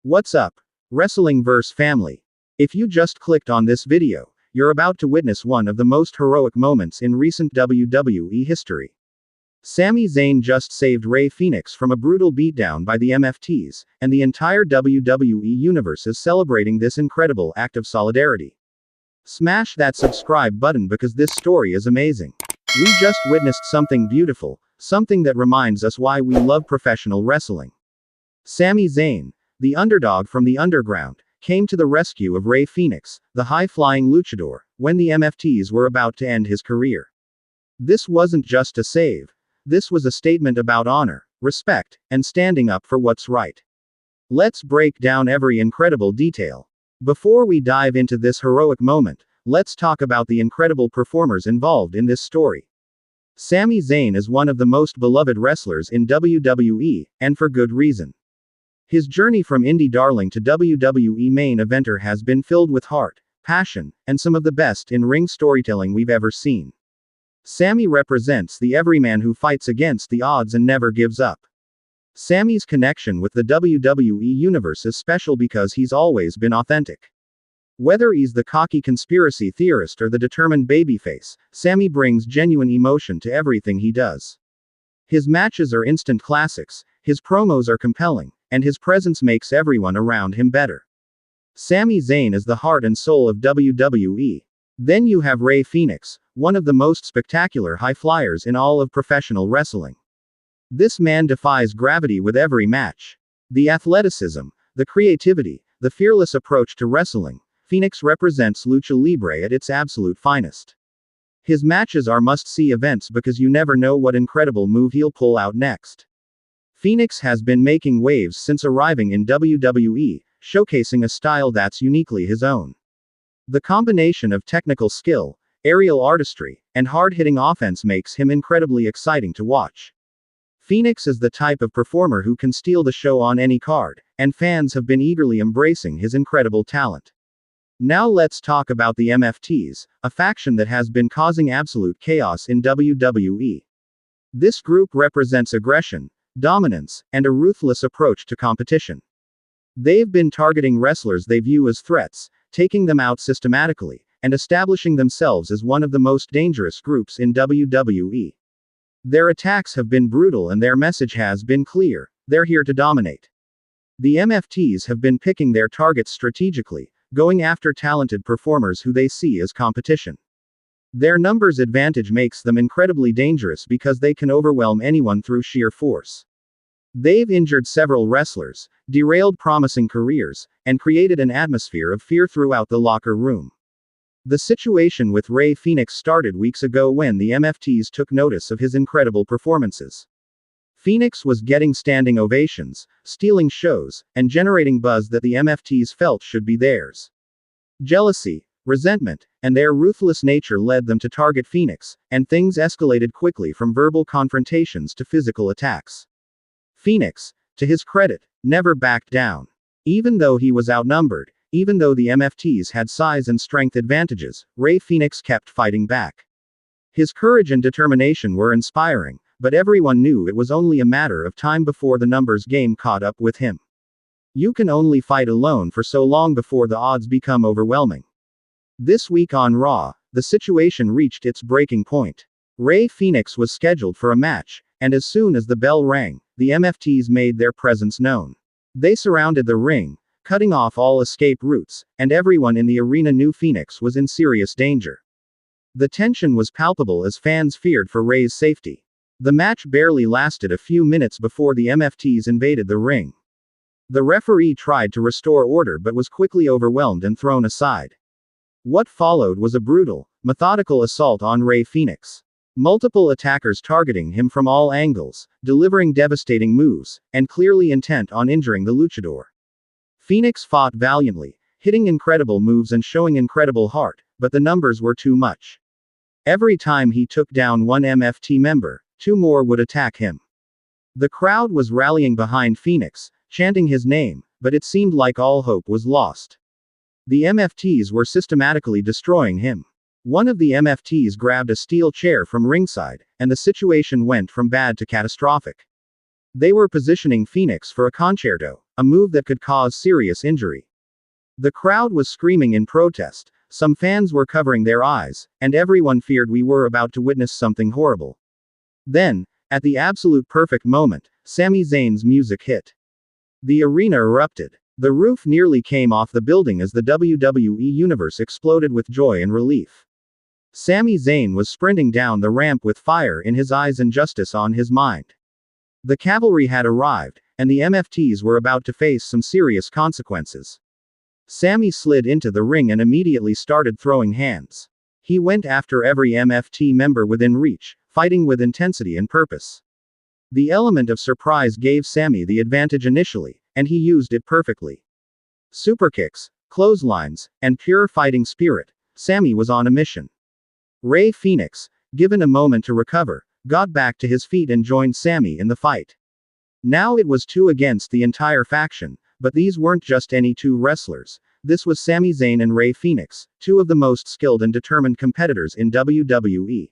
What's up, Wrestling Verse family? If you just clicked on this video, you're about to witness one of the most heroic moments in recent WWE history. Sami Zayn just saved Rey Fenix from a brutal beatdown by the MFTs, and the entire WWE universe is celebrating this incredible act of solidarity. Smash that subscribe button because this story is amazing. We just witnessed something beautiful, something that reminds us why we love professional wrestling. Sami Zayn, the underdog from the underground, came to the rescue of Rey Fenix, the high-flying luchador, when the MFTs were about to end his career. This wasn't just a save. This was a statement about honor, respect, and standing up for what's right. Let's break down every incredible detail. Before we dive into this heroic moment, let's talk about the incredible performers involved in this story. Sami Zayn is one of the most beloved wrestlers in WWE, and for good reason. His journey from indie darling to WWE main eventer has been filled with heart, passion, and some of the best in-ring storytelling we've ever seen. Sami represents the everyman who fights against the odds and never gives up. Sami's connection with the WWE universe is special because he's always been authentic. Whether he's the cocky conspiracy theorist or the determined babyface, Sami brings genuine emotion to everything he does. His matches are instant classics, his promos are compelling, and his presence makes everyone around him better. Sami Zayn is the heart and soul of WWE. Then you have Rey Fenix, one of the most spectacular high flyers in all of professional wrestling. This man defies gravity with every match. The athleticism, the creativity, the fearless approach to wrestling, Fenix represents lucha libre at its absolute finest. His matches are must-see events because you never know what incredible move he'll pull out next. Fenix has been making waves since arriving in WWE, showcasing a style that's uniquely his own. The combination of technical skill, aerial artistry, and hard-hitting offense makes him incredibly exciting to watch. Fenix is the type of performer who can steal the show on any card, and fans have been eagerly embracing his incredible talent. Now let's talk about the MFTs, a faction that has been causing absolute chaos in WWE. This group represents aggression, dominance, and a ruthless approach to competition. They've been targeting wrestlers they view as threats, taking them out systematically, and establishing themselves as one of the most dangerous groups in WWE. Their attacks have been brutal and their message has been clear: they're here to dominate. The MFTs have been picking their targets strategically, going after talented performers who they see as competition. Their numbers advantage makes them incredibly dangerous because they can overwhelm anyone through sheer force. They've injured several wrestlers, derailed promising careers, and created an atmosphere of fear throughout the locker room. The situation with Rey Fenix started weeks ago when the MFTs took notice of his incredible performances. Fenix was getting standing ovations, stealing shows, and generating buzz that the MFTs felt should be theirs. Jealousy, resentment, and their ruthless nature led them to target Fenix, and things escalated quickly from verbal confrontations to physical attacks. Fenix, to his credit, never backed down. Even though he was outnumbered, even though the MFTs had size and strength advantages, Rey Fenix kept fighting back. His courage and determination were inspiring, but everyone knew it was only a matter of time before the numbers game caught up with him. You can only fight alone for so long before the odds become overwhelming. This week on Raw, the situation reached its breaking point. Rey Fenix was scheduled for a match, and as soon as the bell rang, the MFTs made their presence known. They surrounded the ring, cutting off all escape routes, and everyone in the arena knew Fenix was in serious danger. The tension was palpable as fans feared for Rey's safety. The match barely lasted a few minutes before the MFTs invaded the ring. The referee tried to restore order but was quickly overwhelmed and thrown aside. What followed was a brutal, methodical assault on Rey Fenix. Multiple attackers targeting him from all angles, delivering devastating moves, and clearly intent on injuring the luchador. Fenix fought valiantly, hitting incredible moves and showing incredible heart, but the numbers were too much. Every time he took down one MFT member, two more would attack him. The crowd was rallying behind Fenix, chanting his name, but it seemed like all hope was lost. The MFTs were systematically destroying him. One of the MFTs grabbed a steel chair from ringside, and the situation went from bad to catastrophic. They were positioning Fenix for a concerto, a move that could cause serious injury. The crowd was screaming in protest, some fans were covering their eyes, and everyone feared we were about to witness something horrible. Then, at the absolute perfect moment, Sami Zayn's music hit. The arena erupted. The roof nearly came off the building as the WWE Universe exploded with joy and relief. Sami Zayn was sprinting down the ramp with fire in his eyes and justice on his mind. The cavalry had arrived, and the MFTs were about to face some serious consequences. Sami slid into the ring and immediately started throwing hands. He went after every MFT member within reach, fighting with intensity and purpose. The element of surprise gave Sami the advantage initially, and he used it perfectly. Superkicks, clotheslines, and pure fighting spirit, Sami was on a mission. Rey Fenix, given a moment to recover, got back to his feet and joined Sami in the fight. Now it was 2 against the entire faction, but these weren't just any 2 wrestlers. This was Sami Zayn and Rey Fenix, 2 of the most skilled and determined competitors in WWE.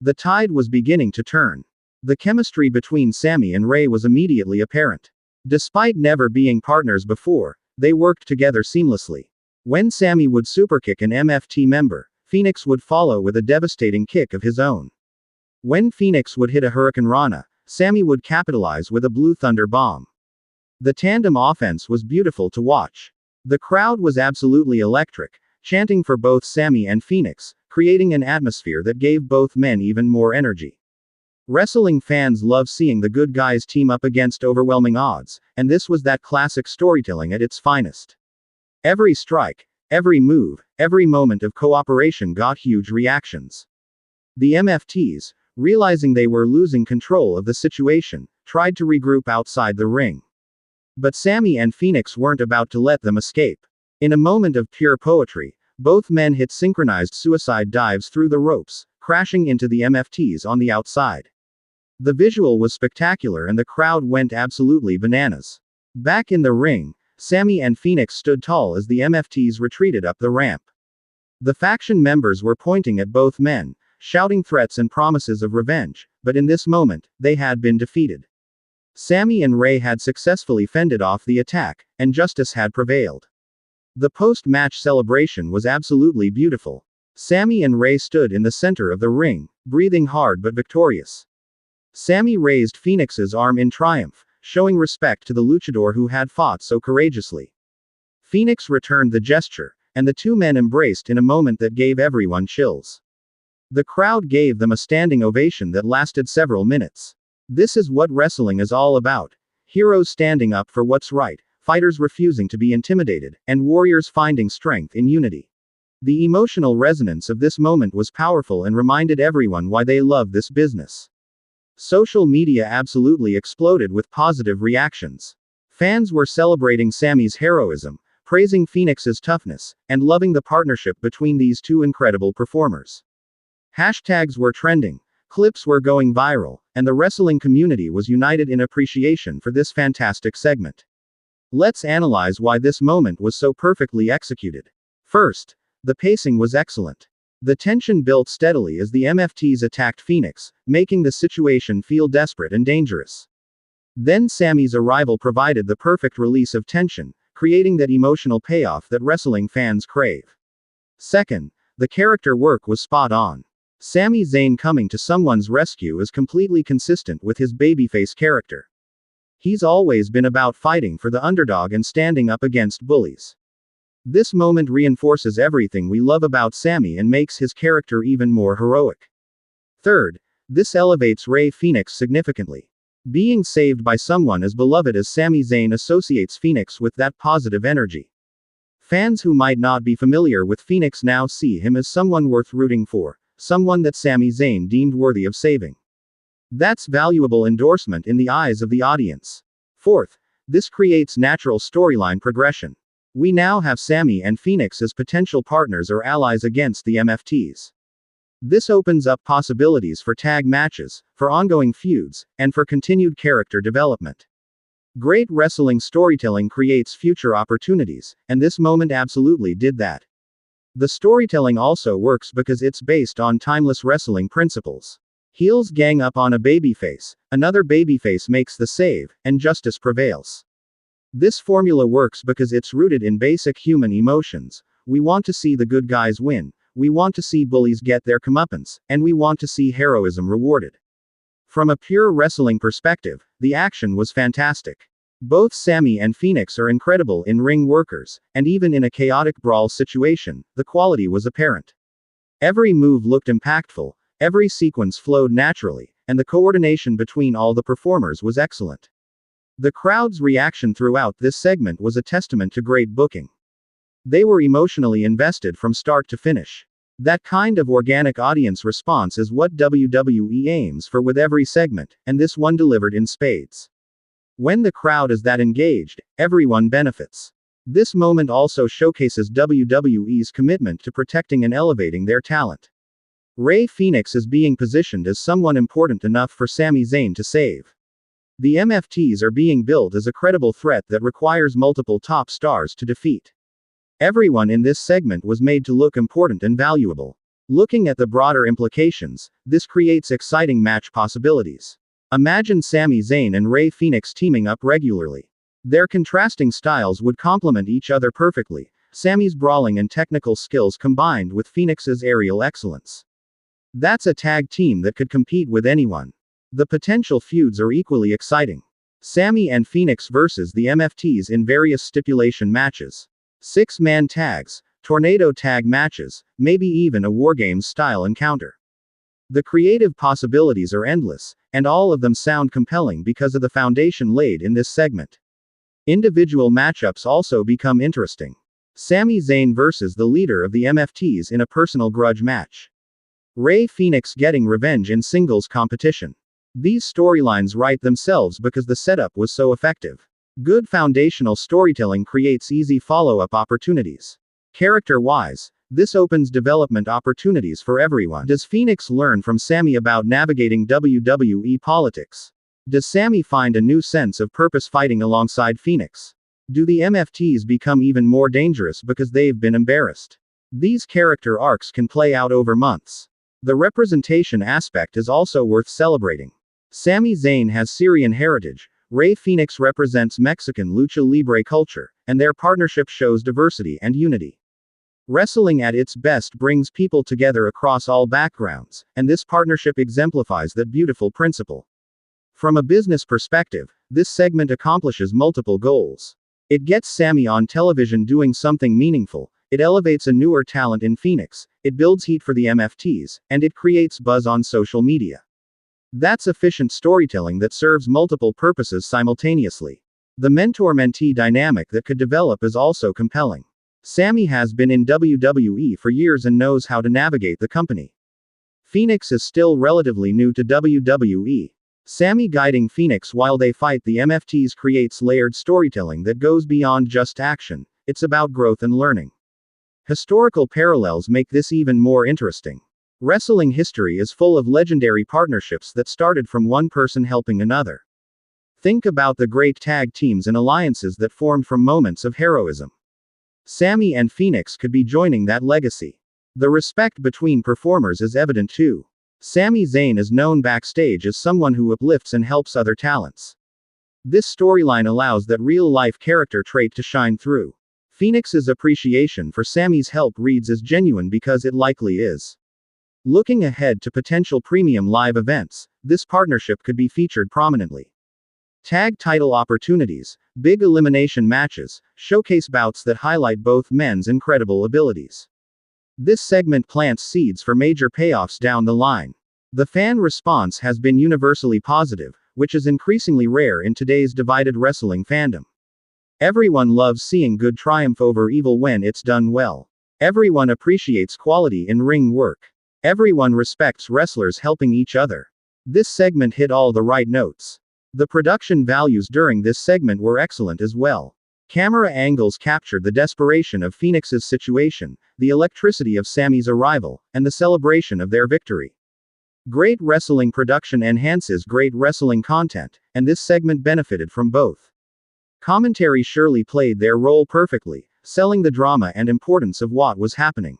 The tide was beginning to turn. The chemistry between Sami and Rey was immediately apparent. Despite never being partners before, they worked together seamlessly. When Sami would superkick an MFT member, Fenix would follow with a devastating kick of his own. When Fenix would hit a Hurricane Rana, Sami would capitalize with a Blue Thunder Bomb. The tandem offense was beautiful to watch. The crowd was absolutely electric, chanting for both Sami and Fenix, creating an atmosphere that gave both men even more energy. Wrestling fans love seeing the good guys team up against overwhelming odds, and this was that classic storytelling at its finest. Every strike, every move, every moment of cooperation got huge reactions. The MFTs, realizing they were losing control of the situation, tried to regroup outside the ring. But Sami and Fenix weren't about to let them escape. In a moment of pure poetry, both men hit synchronized suicide dives through the ropes, crashing into the MFTs on the outside. The visual was spectacular and the crowd went absolutely bananas. Back in the ring, Sami and Fenix stood tall as the MFTs retreated up the ramp. The faction members were pointing at both men, shouting threats and promises of revenge, but in this moment, they had been defeated. Sami and Rey had successfully fended off the attack, and justice had prevailed. The post-match celebration was absolutely beautiful. Sami and Rey stood in the center of the ring, breathing hard but victorious. Sami raised Fenix's arm in triumph, showing respect to the luchador who had fought so courageously. Fenix returned the gesture, and the 2 men embraced in a moment that gave everyone chills. The crowd gave them a standing ovation that lasted several minutes. This is what wrestling is all about. Heroes standing up for what's right, fighters refusing to be intimidated, and warriors finding strength in unity. The emotional resonance of this moment was powerful and reminded everyone why they love this business. Social media absolutely exploded with positive reactions. Fans were celebrating Sami's heroism, praising Fenix's toughness, and loving the partnership between these 2 incredible performers. Hashtags were trending, clips were going viral, and the wrestling community was united in appreciation for this fantastic segment. Let's analyze why this moment was so perfectly executed. First, the pacing was excellent. The tension built steadily as the MFTs attacked Fenix, making the situation feel desperate and dangerous. Then Sami's arrival provided the perfect release of tension, creating that emotional payoff that wrestling fans crave. Second, the character work was spot on. Sami Zayn coming to someone's rescue is completely consistent with his babyface character. He's always been about fighting for the underdog and standing up against bullies. This moment reinforces everything we love about Sami and makes his character even more heroic. Third, this elevates Rey Fenix significantly. Being saved by someone as beloved as Sami Zayn associates Fenix with that positive energy. Fans who might not be familiar with Fenix now see him as someone worth rooting for, someone that Sami Zayn deemed worthy of saving. That's valuable endorsement in the eyes of the audience. Fourth, this creates natural storyline progression. We now have Sami and Fenix as potential partners or allies against the MFTs. This opens up possibilities for tag matches, for ongoing feuds, and for continued character development. Great wrestling storytelling creates future opportunities, and this moment absolutely did that. The storytelling also works because it's based on timeless wrestling principles. Heels gang up on a babyface, another babyface makes the save, and justice prevails. This formula works because it's rooted in basic human emotions. We want to see the good guys win, we want to see bullies get their comeuppance, and we want to see heroism rewarded. From a pure wrestling perspective, the action was fantastic. Both Sami and Fenix are incredible in-ring workers, and even in a chaotic brawl situation, the quality was apparent. Every move looked impactful, every sequence flowed naturally, and the coordination between all the performers was excellent. The crowd's reaction throughout this segment was a testament to great booking. They were emotionally invested from start to finish. That kind of organic audience response is what WWE aims for with every segment, and this one delivered in spades. When the crowd is that engaged, everyone benefits. This moment also showcases WWE's commitment to protecting and elevating their talent. Rey Fenix is being positioned as someone important enough for Sami Zayn to save. The MFTs are being built as a credible threat that requires multiple top stars to defeat. Everyone in this segment was made to look important and valuable. Looking at the broader implications, this creates exciting match possibilities. Imagine Sami Zayn and Rey Fenix teaming up regularly. Their contrasting styles would complement each other perfectly, Sami's brawling and technical skills combined with Fenix's aerial excellence. That's a tag team that could compete with anyone. The potential feuds are equally exciting. Sami and Fenix versus the MFTs in various stipulation matches. 6-man tags, tornado tag matches, maybe even a wargames-style encounter. The creative possibilities are endless, and all of them sound compelling because of the foundation laid in this segment. Individual matchups also become interesting. Sami Zayn versus the leader of the MFTs in a personal grudge match. Rey Fenix getting revenge in singles competition. These storylines write themselves because the setup was so effective. Good foundational storytelling creates easy follow-up opportunities. Character-wise, this opens development opportunities for everyone. Does Fenix learn from Sami about navigating WWE politics? Does Sami find a new sense of purpose fighting alongside Fenix? Do the MFTs become even more dangerous because they've been embarrassed? These character arcs can play out over months. The representation aspect is also worth celebrating. Sami Zayn has Syrian heritage, Rey Fenix represents Mexican lucha libre culture, and their partnership shows diversity and unity. Wrestling at its best brings people together across all backgrounds, and this partnership exemplifies that beautiful principle. From a business perspective, this segment accomplishes multiple goals. It gets Sami on television doing something meaningful, it elevates a newer talent in Fenix, it builds heat for the MFTs, and it creates buzz on social media. That's efficient storytelling that serves multiple purposes simultaneously. The mentor-mentee dynamic that could develop is also compelling. Sami has been in WWE for years and knows how to navigate the company. Fenix is still relatively new to WWE. Sami guiding Fenix while they fight the MFTs creates layered storytelling that goes beyond just action, it's about growth and learning. Historical parallels make this even more interesting. Wrestling history is full of legendary partnerships that started from one person helping another. Think about the great tag teams and alliances that formed from moments of heroism. Sami and Fenix could be joining that legacy. The respect between performers is evident too. Sami Zayn is known backstage as someone who uplifts and helps other talents. This storyline allows that real-life character trait to shine through. Fenix's appreciation for Sami's help reads as genuine because it likely is. Looking ahead to potential premium live events, this partnership could be featured prominently. Tag title opportunities, big elimination matches, showcase bouts that highlight both men's incredible abilities. This segment plants seeds for major payoffs down the line. The fan response has been universally positive, which is increasingly rare in today's divided wrestling fandom. Everyone loves seeing good triumph over evil when it's done well. Everyone appreciates quality in ring work. Everyone respects wrestlers helping each other. This segment hit all the right notes. The production values during this segment were excellent as well. Camera angles captured the desperation of Fenix's situation, the electricity of Sami's arrival, and the celebration of their victory. Great wrestling production enhances great wrestling content, and this segment benefited from both. Commentary surely played their role perfectly, selling the drama and importance of what was happening.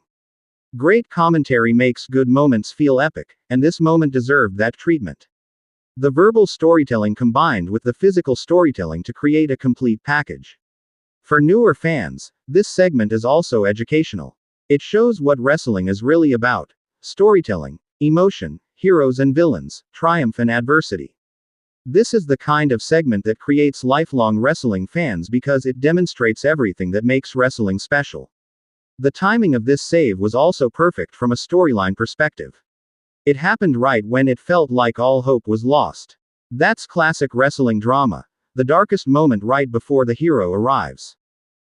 Great commentary makes good moments feel epic, and this moment deserved that treatment. The verbal storytelling combined with the physical storytelling to create a complete package. For newer fans, this segment is also educational. It shows what wrestling is really about: storytelling, emotion, heroes and villains, triumph and adversity. This is the kind of segment that creates lifelong wrestling fans because it demonstrates everything that makes wrestling special. The timing of this save was also perfect from a storyline perspective. It happened right when it felt like all hope was lost. That's classic wrestling drama. The darkest moment right before the hero arrives.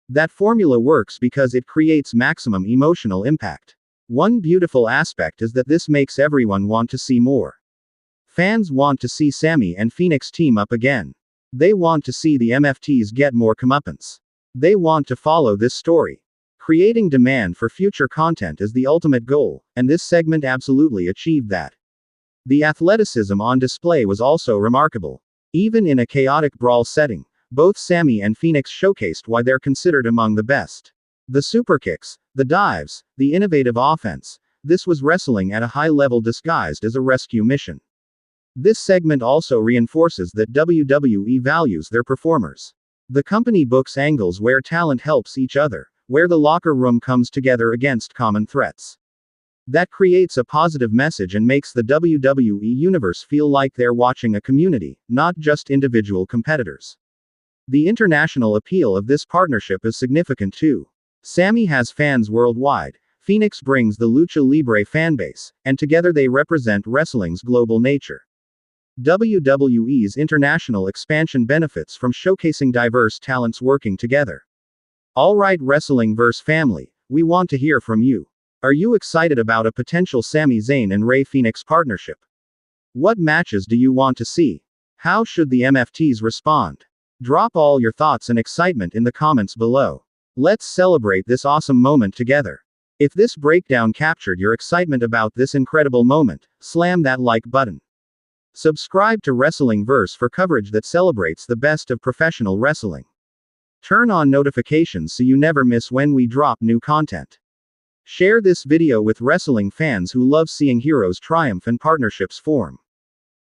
That formula works because it creates maximum emotional impact. One beautiful aspect is that this makes everyone want to see more. Fans want to see Sami and Fenix team up again. They want to see the MFTs get more comeuppance. They want to follow this story. Creating demand for future content is the ultimate goal, and this segment absolutely achieved that. The athleticism on display was also remarkable. Even in a chaotic brawl setting, both Sami and Fenix showcased why they're considered among the best. The superkicks, the dives, the innovative offense, this was wrestling at a high level disguised as a rescue mission. This segment also reinforces that WWE values their performers. The company books angles where talent helps each other, where the locker room comes together against common threats. That creates a positive message and makes the WWE universe feel like they're watching a community, not just individual competitors. The international appeal of this partnership is significant too. Sami has fans worldwide, Fenix brings the Lucha Libre fanbase, and together they represent wrestling's global nature. WWE's international expansion benefits from showcasing diverse talents working together. Alright, Wrestling vs. Family, we want to hear from you. Are you excited about a potential Sami Zayn and Rey Fenix partnership? What matches do you want to see? How should the MFTs respond? Drop all your thoughts and excitement in the comments below. Let's celebrate this awesome moment together. If this breakdown captured your excitement about this incredible moment, slam that like button. Subscribe to Wrestling Verse for coverage that celebrates the best of professional wrestling. Turn on notifications so you never miss when we drop new content. Share this video with wrestling fans who love seeing heroes triumph and partnerships form.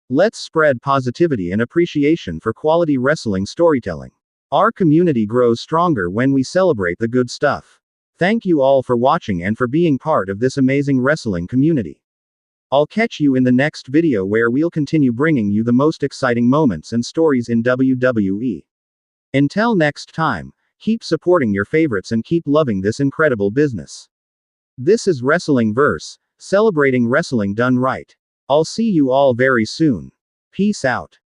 Let's spread positivity and appreciation for quality wrestling storytelling. Our community grows stronger when we celebrate the good stuff. Thank you all for watching and for being part of this amazing wrestling community. I'll catch you in the next video where we'll continue bringing you the most exciting moments and stories in WWE. Until next time, keep supporting your favorites and keep loving this incredible business. This is Wrestling Verse, celebrating wrestling done right. I'll see you all very soon. Peace out.